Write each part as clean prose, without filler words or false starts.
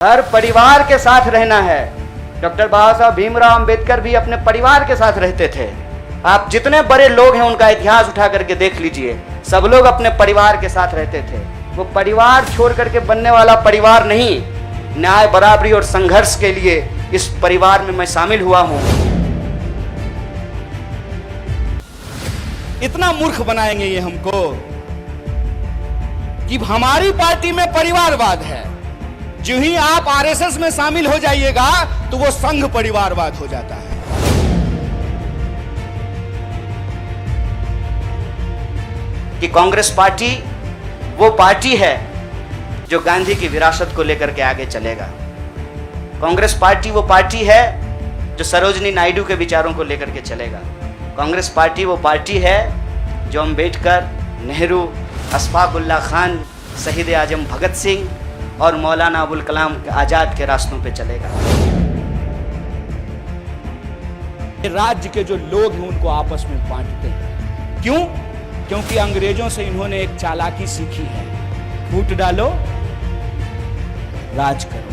हर परिवार के साथ रहना है। डॉक्टर बाबा साहब भीमराव अंबेडकर भी अपने परिवार के साथ रहते थे। आप जितने बड़े लोग हैं उनका इतिहास उठा करके देख लीजिए, सब लोग अपने परिवार के साथ रहते थे। वो परिवार छोड़ करके बनने वाला परिवार नहीं। न्याय, बराबरी और संघर्ष के लिए इस परिवार में मैं शामिल हुआ हूं। इतना मूर्ख बनाएंगे ये हमको कि हमारी पार्टी में परिवारवाद है। जो ही आप आरएसएस में शामिल हो जाइएगा तो वो संघ परिवारवाद हो जाता है। कि कांग्रेस पार्टी वो पार्टी है जो गांधी की विरासत को लेकर के आगे चलेगा। कांग्रेस पार्टी वो पार्टी है जो सरोजनी नायडू के विचारों को लेकर के चलेगा। कांग्रेस पार्टी वो पार्टी है जो अम्बेडकर, नेहरू, अशफाक उल्लाह खान, शहीद आजम भगत सिंह और मौलाना अबुल कलाम आजाद के रास्तों पे चलेगा। राज्य के जो लोग हैं उनको आपस में बांटते हैं। क्यों? क्योंकि अंग्रेजों से इन्होंने एक चालाकी सीखी है, फूट डालो, राज करो।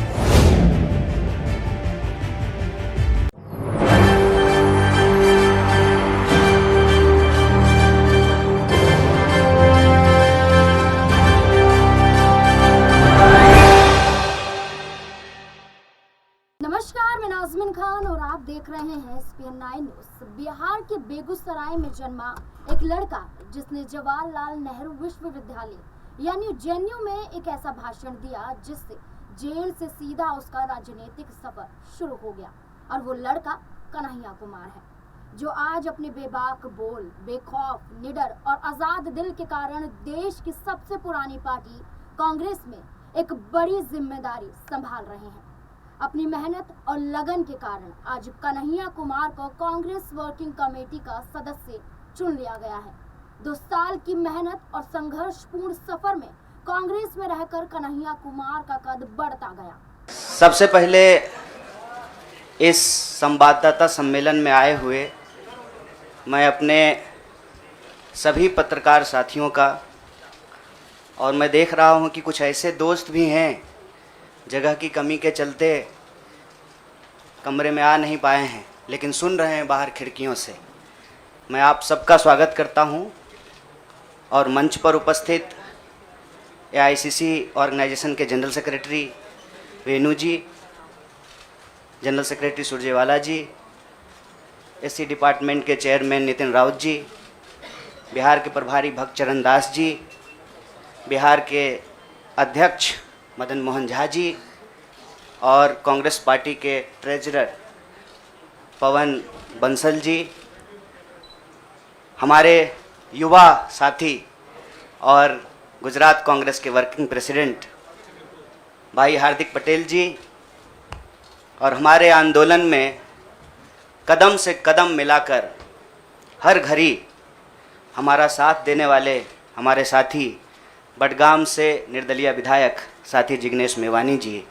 नमस्कार, मैं नाज़मीन खान और आप देख रहे हैं SPN9 न्यूज। बिहार के बेगूसराय में जन्मा एक लड़का जिसने जवाहरलाल नेहरू विश्वविद्यालय यानी JNU में एक ऐसा भाषण दिया जिससे जेल से सीधा उसका राजनीतिक सफर शुरू हो गया। और वो लड़का कन्हैया कुमार है, जो आज अपने बेबाक बोल, बेखौफ, निडर और आजाद दिल के कारण देश की सबसे पुरानी पार्टी कांग्रेस में एक बड़ी जिम्मेदारी संभाल रहे हैं। अपनी मेहनत और लगन के कारण आज कन्हैया कुमार को कांग्रेस वर्किंग कमेटी का सदस्य चुन लिया गया है। 2 साल की मेहनत और संघर्षपूर्ण सफर में कांग्रेस में रहकर कन्हैया कुमार का कद बढ़ता गया। सबसे पहले इस संवाददाता सम्मेलन में आए हुए मैं अपने सभी पत्रकार साथियों का, और मैं देख रहा हूं कि कुछ ऐसे दोस्त भी हैं जगह की कमी के चलते कमरे में आ नहीं पाए हैं, लेकिन सुन रहे हैं बाहर खिड़कियों से। मैं आप सबका स्वागत करता हूं और मंच पर उपस्थित AICC ऑर्गेनाइजेशन के जनरल सेक्रेटरी वेणु जी, जनरल सेक्रेटरी सुरजेवाला जी, SC डिपार्टमेंट के चेयरमैन नितिन राउत जी, बिहार के प्रभारी भक्तचरण दास जी, बिहार के अध्यक्ष मदन मोहन झा जी और कांग्रेस पार्टी के ट्रेजरर पवन बंसल जी, हमारे युवा साथी और गुजरात कांग्रेस के वर्किंग प्रेसिडेंट भाई हार्दिक पटेल जी, और हमारे आंदोलन में कदम से कदम मिलाकर हर घड़ी हमारा साथ देने वाले हमारे साथी बडगाम से निर्दलीय विधायक साथी जिग्नेश मेवानी जी,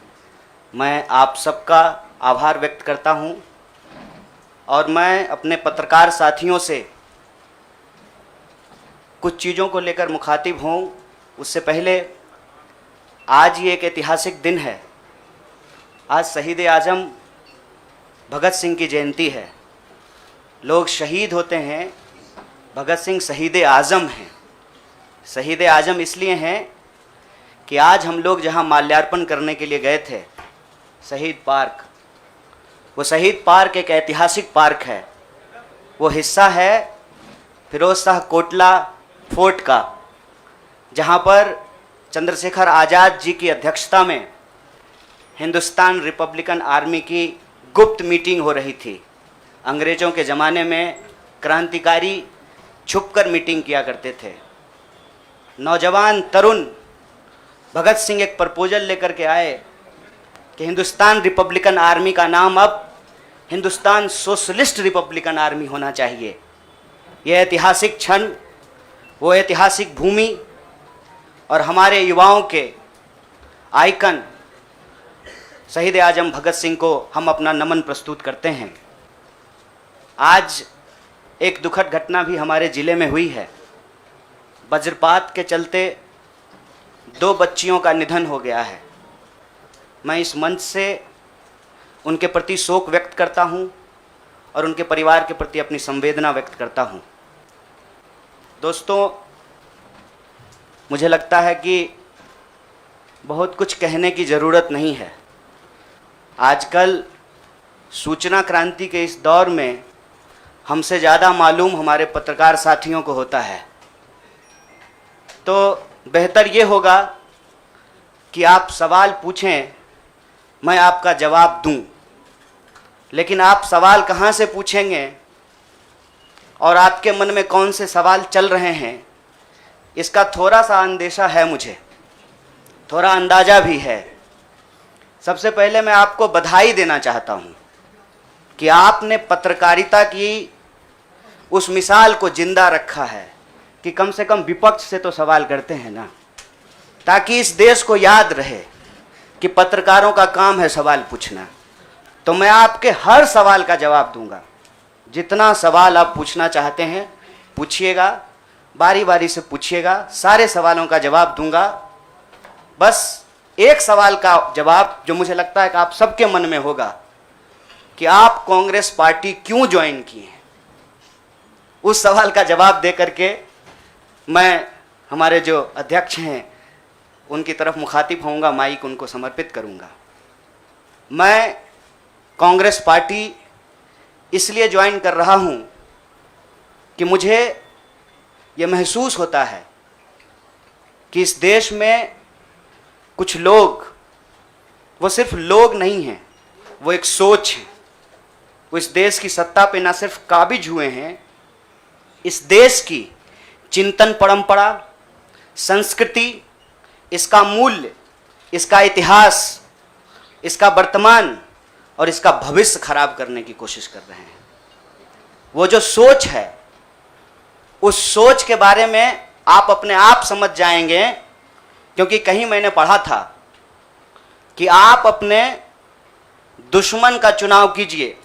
मैं आप सबका आभार व्यक्त करता हूं। और मैं अपने पत्रकार साथियों से कुछ चीज़ों को लेकर मुखातिब हों उससे पहले आज ये एक ऐतिहासिक दिन है। आज शहीद आजम भगत सिंह की जयंती है। लोग शहीद होते हैं, भगत सिंह शहीद आज़म हैं। शहीद आज़म इसलिए हैं कि आज हम लोग जहां माल्यार्पण करने के लिए गए थे, शहीद पार्क, वो शहीद पार्क एक ऐतिहासिक पार्क है। वो हिस्सा है फिरोज शाह कोटला फोर्ट का, जहां पर चंद्रशेखर आज़ाद जी की अध्यक्षता में हिंदुस्तान रिपब्लिकन आर्मी की गुप्त मीटिंग हो रही थी। अंग्रेज़ों के ज़माने में क्रांतिकारी छुपकर मीटिंग किया करते थे। नौजवान तरुण भगत सिंह एक प्रपोजल लेकर के आए कि हिंदुस्तान रिपब्लिकन आर्मी का नाम अब हिंदुस्तान सोशलिस्ट रिपब्लिकन आर्मी होना चाहिए। यह ऐतिहासिक क्षण, वो ऐतिहासिक भूमि और हमारे युवाओं के आइकन शहीद आजम भगत सिंह को हम अपना नमन प्रस्तुत करते हैं। आज एक दुखद घटना भी हमारे ज़िले में हुई है। वज्रपात के चलते 2 बच्चियों का निधन हो गया है। मैं इस मंच से उनके प्रति शोक व्यक्त करता हूं और उनके परिवार के प्रति अपनी संवेदना व्यक्त करता हूं। दोस्तों, मुझे लगता है कि बहुत कुछ कहने की ज़रूरत नहीं है। आजकल सूचना क्रांति के इस दौर में हमसे ज़्यादा मालूम हमारे पत्रकार साथियों को होता है। तो बेहतर ये होगा कि आप सवाल पूछें, मैं आपका जवाब दूं। लेकिन आप सवाल कहाँ से पूछेंगे और आपके मन में कौन से सवाल चल रहे हैं, इसका थोड़ा सा अंदेशा है, मुझे थोड़ा अंदाज़ा भी है। सबसे पहले मैं आपको बधाई देना चाहता हूँ कि आपने पत्रकारिता की उस मिसाल को जिंदा रखा है कि कम से कम विपक्ष से तो सवाल करते हैं ना, ताकि इस देश को याद रहे कि पत्रकारों का काम है सवाल पूछना। तो मैं आपके हर सवाल का जवाब दूंगा। जितना सवाल आप पूछना चाहते हैं पूछिएगा, बारी बारी से पूछिएगा, सारे सवालों का जवाब दूंगा। बस एक सवाल का जवाब जो मुझे लगता है कि आप सबके मन में होगा कि आप कांग्रेस पार्टी क्यों ज्वाइन किए हैं, उस सवाल का जवाब दे करके मैं हमारे जो अध्यक्ष हैं उनकी तरफ मुखातिब होऊंगा, माइक उनको समर्पित करूंगा। मैं कांग्रेस पार्टी इसलिए ज्वाइन कर रहा हूं कि मुझे ये महसूस होता है कि इस देश में कुछ लोग, वो सिर्फ लोग नहीं हैं, वो एक सोच है। वो इस देश की सत्ता पे ना सिर्फ काबिज हुए हैं, इस देश की चिंतन परंपरा, संस्कृति, इसका मूल्य, इसका इतिहास, इसका वर्तमान और इसका भविष्य खराब करने की कोशिश कर रहे हैं। वो जो सोच है, उस सोच के बारे में आप अपने आप समझ जाएंगे, क्योंकि कहीं मैंने पढ़ा था कि आप अपने दुश्मन का चुनाव कीजिए,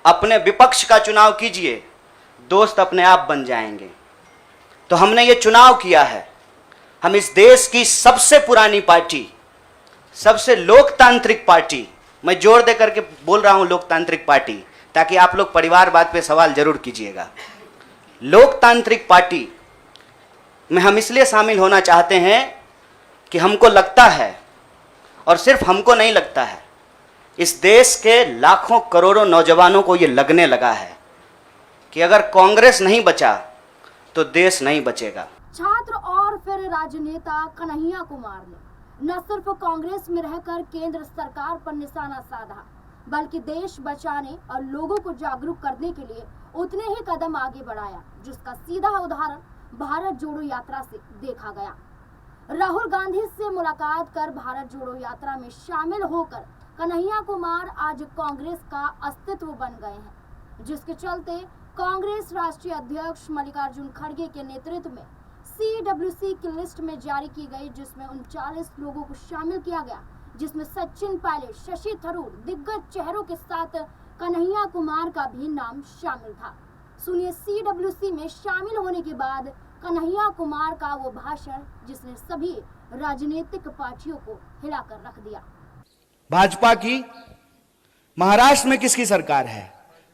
अपने विपक्ष का चुनाव कीजिए, दोस्त अपने आप बन जाएंगे। तो हमने ये चुनाव किया है। हम इस देश की सबसे पुरानी पार्टी, सबसे लोकतांत्रिक पार्टी, मैं जोर दे करके बोल रहा हूं लोकतांत्रिक पार्टी, ताकि आप लोग परिवारवाद पे सवाल जरूर कीजिएगा। लोकतांत्रिक पार्टी में हम इसलिए शामिल होना चाहते हैं कि हमको लगता है, और सिर्फ हमको नहीं लगता है, इस देश के लाखों करोड़ों नौजवानों को ये लगने लगा है कि अगर कांग्रेस नहीं बचा तो देश नहीं बचेगा। छात्र और फिर राजनेता कन्हैया कुमार ने न सिर्फ कांग्रेस में रहकर केंद्र सरकार पर निशाना साधा, बल्कि देश बचाने और लोगों को जागरूक करने के लिए उतने ही कदम आगे बढ़ाया, जिसका सीधा उदाहरण भारत जोड़ो यात्रा से देखा गया। राहुल गांधी से मुलाकात कर भारत जोड़ो यात्रा में शामिल होकर कन्हैया कुमार आज कांग्रेस का अस्तित्व बन गए हैं, जिसके चलते कांग्रेस राष्ट्रीय अध्यक्ष मल्लिकार्जुन खड़गे के नेतृत्व में CWC की लिस्ट में जारी की गई, जिसमें 39 लोगों को शामिल किया गया, जिसमें सचिन पायलट, शशि थरूर, दिग्गज चेहरों के साथ कन्हैया कुमार का भी नाम शामिल था। सुनिए CWC में शामिल होने के बाद कन्हैया कुमार का वो भाषण, जिसने सभी राजनीतिक पार्टियों को हिलाकर रख दिया। भाजपा की महाराष्ट्र में किसकी सरकार है?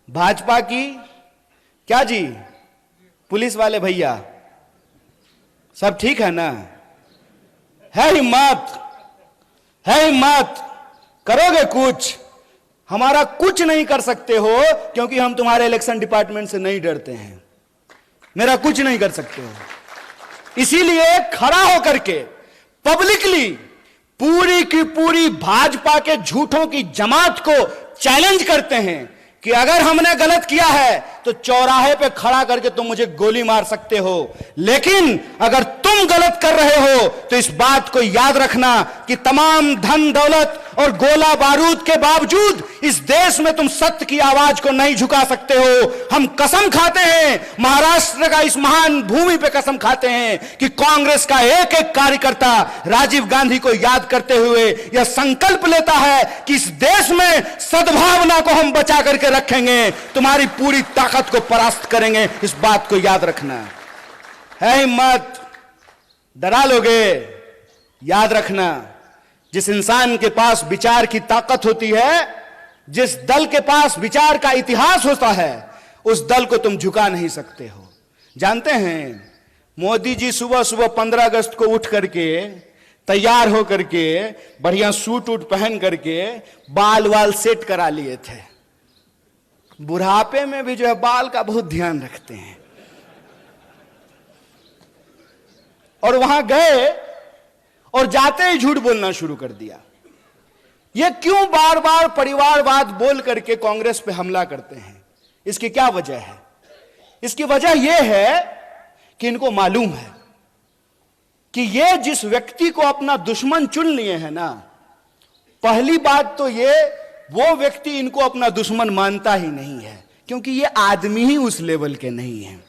भाजपा की। क्या जी, पुलिस वाले भैया सब ठीक है ना? है हिम्मत, है हिम्मत, करोगे कुछ? हमारा कुछ नहीं कर सकते हो, क्योंकि हम तुम्हारे इलेक्शन डिपार्टमेंट से नहीं डरते हैं। मेरा कुछ नहीं कर सकते हो। इसीलिए खड़ा होकर के पब्लिकली पूरी की पूरी भाजपा के झूठों की जमात को चैलेंज करते हैं कि अगर हमने गलत किया है तो चौराहे पे खड़ा करके तुम मुझे गोली मार सकते हो, लेकिन अगर तुम गलत कर रहे हो तो इस बात को याद रखना कि तमाम धन दौलत और गोला बारूद के बावजूद इस देश में तुम सत्य की आवाज को नहीं झुका सकते हो। हम कसम खाते हैं, महाराष्ट्र का इस महान भूमि पे कसम खाते हैं कि कांग्रेस का एक एक कार्यकर्ता राजीव गांधी को याद करते हुए यह संकल्प लेता है कि इस देश में सद्भावना को हम बचा करके रखेंगे, तुम्हारी पूरी ताकत को परास्त करेंगे। इस बात को याद रखना है। हिम्मत, डरा लोगे, याद रखना जिस इंसान के पास विचार की ताकत होती है, जिस दल के पास विचार का इतिहास होता है, उस दल को तुम झुका नहीं सकते हो। जानते हैं, मोदी जी सुबह सुबह 15 अगस्त को उठ करके तैयार हो करके बढ़िया सूट वूट पहन करके बाल वाल सेट करा लिए थे। बुढ़ापे में भी जो है बाल का बहुत ध्यान रखते हैं। और वहां गए और जाते ही झूठ बोलना शुरू कर दिया। ये क्यों बार बार परिवारवाद बोल करके कांग्रेस पे हमला करते हैं? इसकी क्या वजह है? इसकी वजह यह है कि इनको मालूम है कि ये जिस व्यक्ति को अपना दुश्मन चुन लिए हैं ना, पहली बात तो ये वो व्यक्ति इनको अपना दुश्मन मानता ही नहीं है, क्योंकि ये आदमी ही उस लेवल के नहीं है।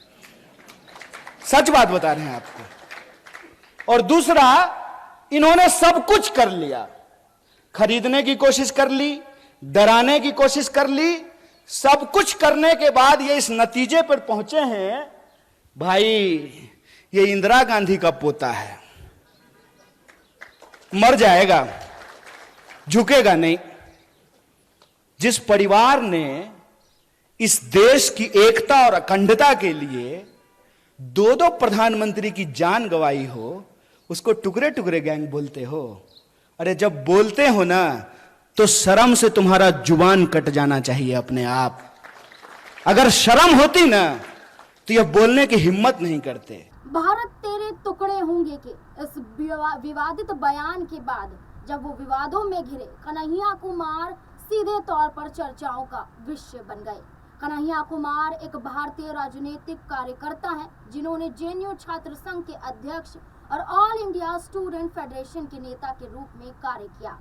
सच बात बता रहे हैं आपको। और दूसरा, इन्होंने सब कुछ कर लिया, खरीदने की कोशिश कर ली, डराने की कोशिश कर ली, सब कुछ करने के बाद ये इस नतीजे पर पहुंचे हैं, भाई ये इंदिरा गांधी का पोता है, मर जाएगा, झुकेगा नहीं। जिस परिवार ने इस देश की एकता और अखंडता के लिए दो दो प्रधानमंत्री की जान गंवाई हो, उसको टुकड़े टुकड़े गैंग बोलते हो। अरे जब बोलते हो ना, तो शर्म से तुम्हारा जुबान कट जाना चाहिए अपने आप। अगर शर्म होती ना, तो यह बोलने की हिम्मत नहीं करते। भारत तेरे टुकड़े होंगे के इस विवादित बयान के बाद जब वो विवादों में घिरे कन्हैया कुमार सीधे तौर पर चर्चाओं का विषय बन गए। कन्हैया कुमार एक भारतीय राजनीतिक कार्यकर्ता हैं, जिन्होंने जेएनयू छात्र संघ के अध्यक्ष और ऑल इंडिया स्टूडेंट फेडरेशन के नेता के रूप में कार्य किया।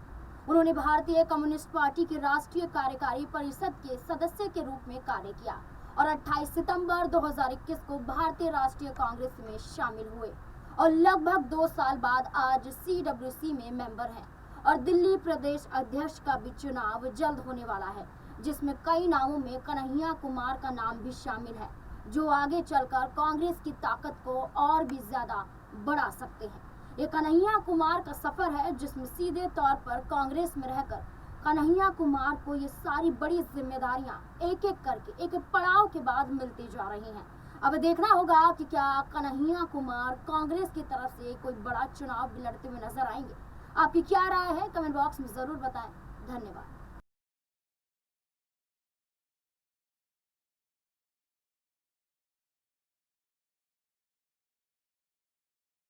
उन्होंने भारतीय कम्युनिस्ट पार्टी के राष्ट्रीय कार्यकारी परिषद के सदस्य के रूप में कार्य किया और 28 सितंबर 2021 को भारतीय राष्ट्रीय कांग्रेस में शामिल हुए और लगभग 2 साल बाद आज CWC में मेंबर हैं और दिल्ली प्रदेश अध्यक्ष का भी चुनाव जल्द होने वाला है, जिसमें कई नामों में कन्हैया कुमार का नाम भी शामिल है, जो आगे चलकर कांग्रेस की ताकत को और भी ज्यादा बढ़ा सकते हैं। ये कन्हैया कुमार का सफर है, जिसमें सीधे तौर पर कांग्रेस में रहकर कन्हैया कुमार को ये सारी बड़ी जिम्मेदारियां एक एक करके एक पड़ाव के बाद मिलती जा रही हैं। अब देखना होगा कि क्या कन्हैया कुमार कांग्रेस की तरफ से कोई बड़ा चुनाव लड़ते हुए नजर आएंगे। आपकी क्या राय है? कमेंट बॉक्स में जरूर बताएं। धन्यवाद।